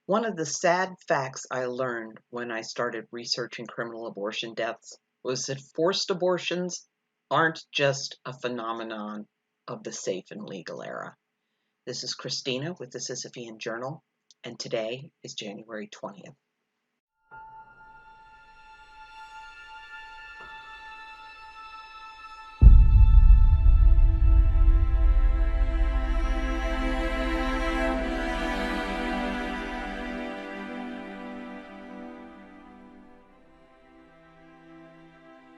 One of the sad facts I learned when I started researching criminal abortion deaths was that forced abortions aren't just a phenomenon of the safe and legal era. This is Christina with the Sisyphean Journal, and today is January 20th.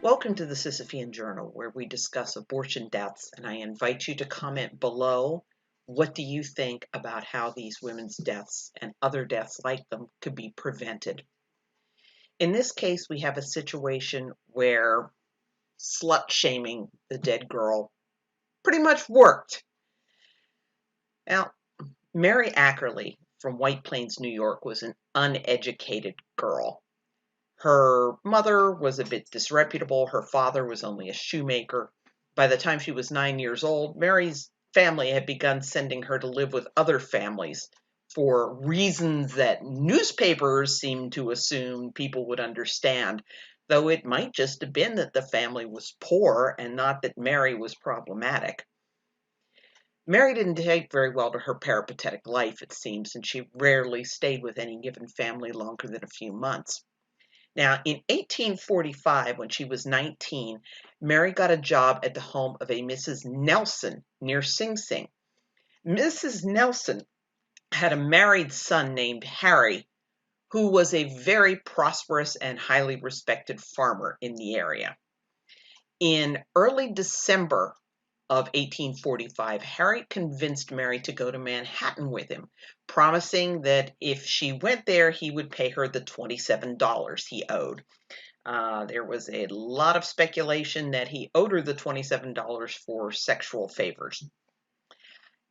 Welcome to the Sisyphean Journal, where we discuss abortion deaths, and I invite you to comment below. What do you think about how these women's deaths and other deaths like them could be prevented? In this case, we have a situation where slut-shaming the dead girl pretty much worked. Now, Mary Ackerley from White Plains, New York, was an uneducated girl. Her mother was a bit disreputable. Her father was only a shoemaker. By the time she was 9 years old, Mary's family had begun sending her to live with other families for reasons that newspapers seemed to assume people would understand, though it might just have been that the family was poor and not that Mary was problematic. Mary didn't take very well to her peripatetic life, it seems, and she rarely stayed with any given family longer than a few months. Now, in 1845, when she was 19, Mary got a job at the home of a Mrs. Nelson near Sing Sing. Mrs. Nelson had a married son named Harry, who was a very prosperous and highly respected farmer in the area. In early December of 1845, Harry convinced Mary to go to Manhattan with him, promising that if she went there, he would pay her the $27 he owed. There was a lot of speculation that he owed her the $27 for sexual favors.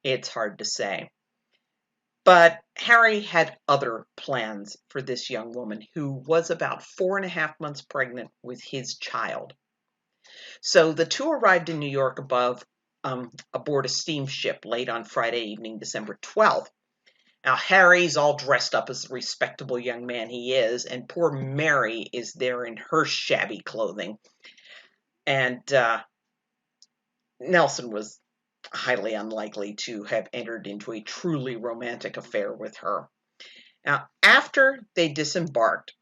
It's hard to say. But Harry had other plans for this young woman, who was about 4.5 months pregnant with his child. So the two arrived in New York aboard a steamship late on Friday evening, December 12th. Now, Harry's all dressed up as the respectable young man he is, and poor Mary is there in her shabby clothing. And Nelson was highly unlikely to have entered into a truly romantic affair with her. Now, after they disembarked,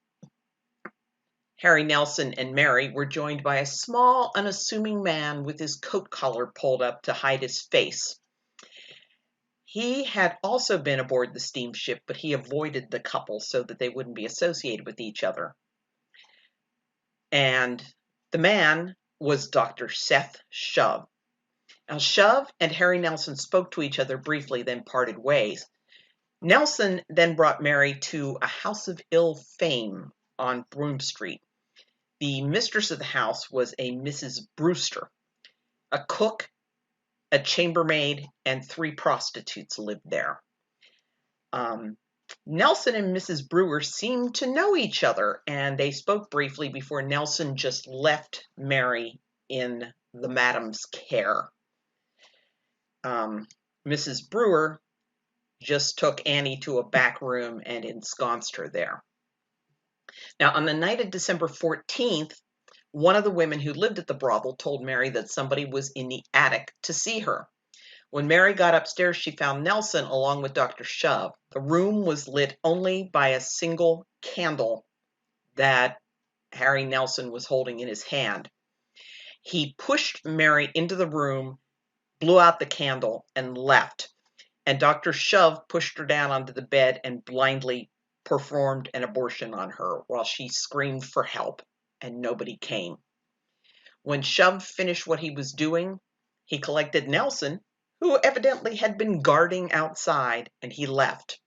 Harry Nelson and Mary were joined by a small, unassuming man with his coat collar pulled up to hide his face. He had also been aboard the steamship, but he avoided the couple so that they wouldn't be associated with each other. And the man was Dr. Seth Shove. Now, Shove and Harry Nelson spoke to each other briefly, then parted ways. Nelson then brought Mary to a house of ill fame on Broome Street. The mistress of the house was a Mrs. Brewster. A cook, a chambermaid, and 3 prostitutes lived there. Nelson and Mrs. Brewer seemed to know each other, and they spoke briefly before Nelson just left Mary in the madam's care. Mrs. Brewer just took Annie to a back room and ensconced her there. Now, on the night of December 14th, one of the women who lived at the brothel told Mary that somebody was in the attic to see her. When Mary got upstairs, she found Nelson along with Dr. Shove. The room was lit only by a single candle that Harry Nelson was holding in his hand. He pushed Mary into the room, blew out the candle, and left. And Dr. Shove pushed her down onto the bed and blindly performed an abortion on her while she screamed for help, and nobody came. When Shove finished what he was doing, he collected Nelson, who evidently had been guarding outside, and he left.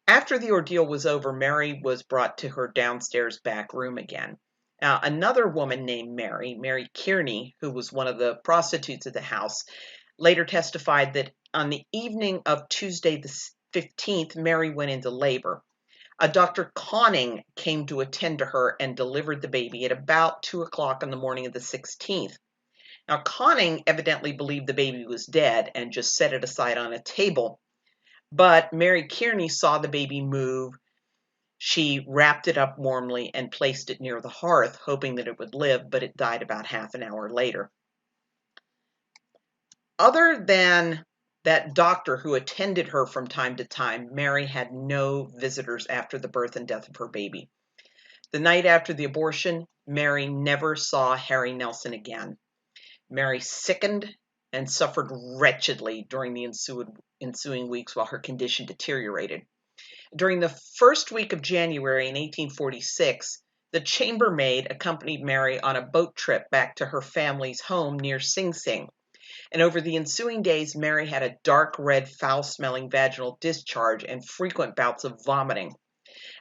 After the ordeal was over, Mary was brought to her downstairs back room again. Now, another woman named Mary Kearney, who was one of the prostitutes at the house, later testified that on the evening of Tuesday the 15th, Mary went into labor. A Dr. Conning came to attend to her and delivered the baby at about 2 o'clock on the morning of the 16th. Now, Conning evidently believed the baby was dead and just set it aside on a table. But Mary Kearney saw the baby move. She wrapped it up warmly and placed it near the hearth, hoping that it would live, but it died about half an hour later. Other than that doctor who attended her from time to time, Mary had no visitors after the birth and death of her baby. The night after the abortion, Mary never saw Harry Nelson again. Mary sickened and suffered wretchedly during the ensuing weeks while her condition deteriorated. During the first week of January in 1846, the chambermaid accompanied Mary on a boat trip back to her family's home near Sing Sing. And over the ensuing days, Mary had a dark red, foul-smelling vaginal discharge and frequent bouts of vomiting.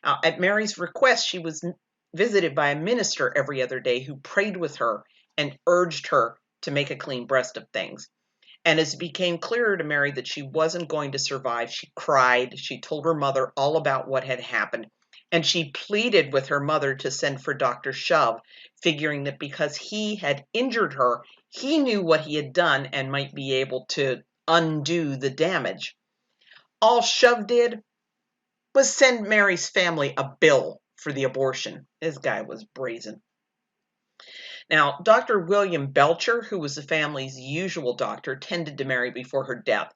At Mary's request, she was visited by a minister every other day who prayed with her and urged her to make a clean breast of things. And as it became clearer to Mary that she wasn't going to survive, she cried. She told her mother all about what had happened. And she pleaded with her mother to send for Dr. Shove, figuring that because he had injured her, he knew what he had done and might be able to undo the damage. All Shove did was send Mary's family a bill for the abortion. This guy was brazen. Now, Dr. William Belcher, who was the family's usual doctor, tended to Mary before her death.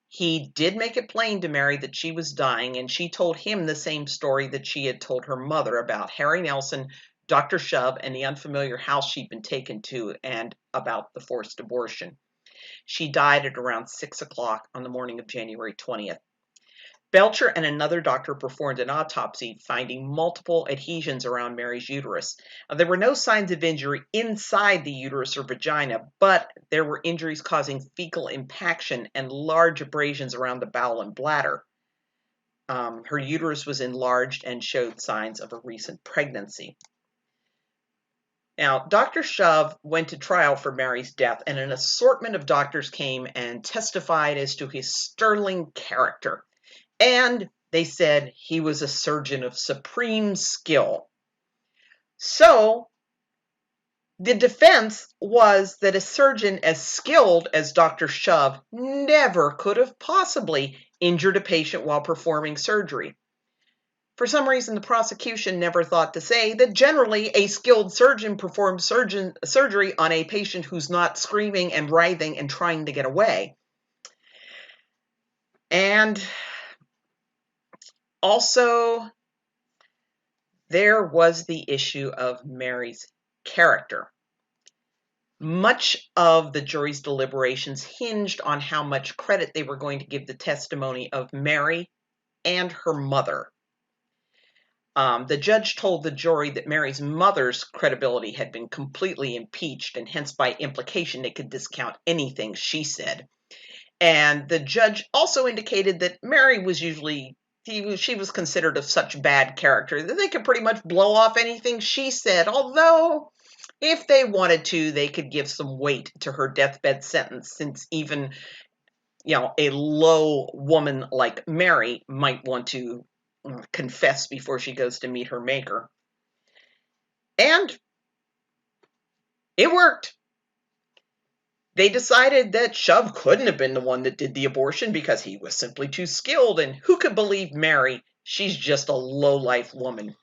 He did make it plain to Mary that she was dying, and she told him the same story that she had told her mother about Harry Nelson, Dr. Shove, and the unfamiliar house she'd been taken to, and about the forced abortion. She died at around 6 o'clock on the morning of January 20th. Belcher and another doctor performed an autopsy, finding multiple adhesions around Mary's uterus. There were no signs of injury inside the uterus or vagina, but there were injuries causing fecal impaction and large abrasions around the bowel and bladder. Her uterus was enlarged and showed signs of a recent pregnancy. Now, Dr. Shove went to trial for Mary's death, and an assortment of doctors came and testified as to his sterling character. And they said he was a surgeon of supreme skill. So the defense was that a surgeon as skilled as Dr. Shove never could have possibly injured a patient while performing surgery. For some reason, the prosecution never thought to say that generally a skilled surgeon performs surgery on a patient who's not screaming and writhing and trying to get away. And also, there was the issue of Mary's character. Much of the jury's deliberations hinged on how much credit they were going to give the testimony of Mary and her mother. The judge told the jury that Mary's mother's credibility had been completely impeached, and hence by implication they could discount anything she said. And the judge also indicated that Mary was she was considered of such bad character that they could pretty much blow off anything she said, although if they wanted to, they could give some weight to her deathbed sentence, since even, a low woman like Mary might want to confess before she goes to meet her maker. And it worked. They decided that Shove couldn't have been the one that did the abortion because he was simply too skilled, and who could believe Mary? She's just a low-life woman.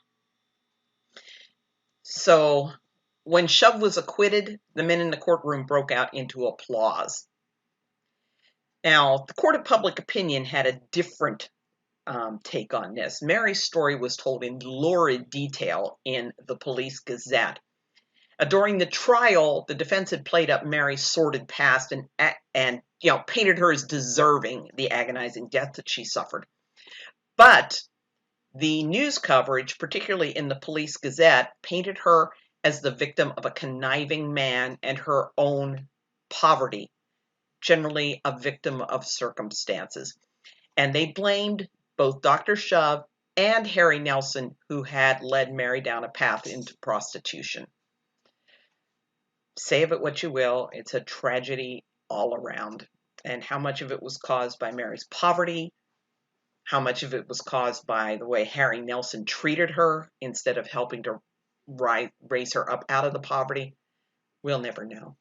So when Shove was acquitted, the men in the courtroom broke out into applause. Now, the court of public opinion had a different take on this. Mary's story was told in lurid detail in the Police Gazette. During the trial, the defense had played up Mary's sordid past and painted her as deserving the agonizing death that she suffered. But the news coverage, particularly in the Police Gazette, painted her as the victim of a conniving man and her own poverty, generally a victim of circumstances. And they blamed both Dr. Shove and Harry Nelson, who had led Mary down a path into prostitution. Say of it what you will, it's a tragedy all around. And how much of it was caused by Mary's poverty, how much of it was caused by the way Harry Nelson treated her instead of helping to raise her up out of the poverty, we'll never know.